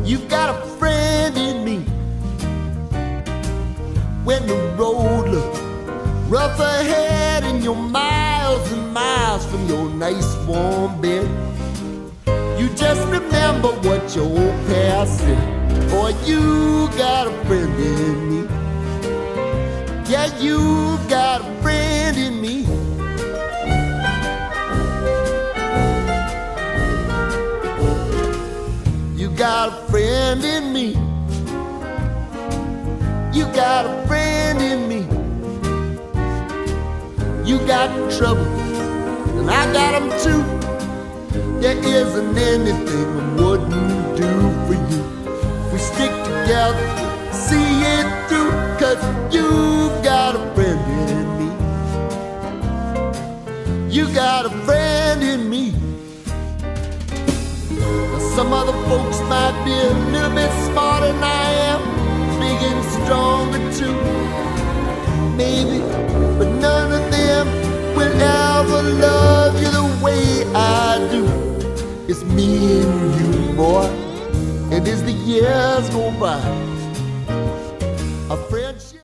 You've got a friend in me. When the road looks rough ahead and you're miles and miles from your nice warm bed, you just remember what your old past said. Boy, you got a friend in me. Yeah, you got a friend in me. You got a friend in me. You got a friend in me. You got trouble, and I got them too. There isn't anything I wouldn't do for you. If we stick together, see it through, 'cause you've got a friend in me. You got a friend in me. Now some other folks might be a little bit smarter than I am, big and stronger too, maybe, but none of them will ever love you the way I do. It's me and you, boy, and as the years go by,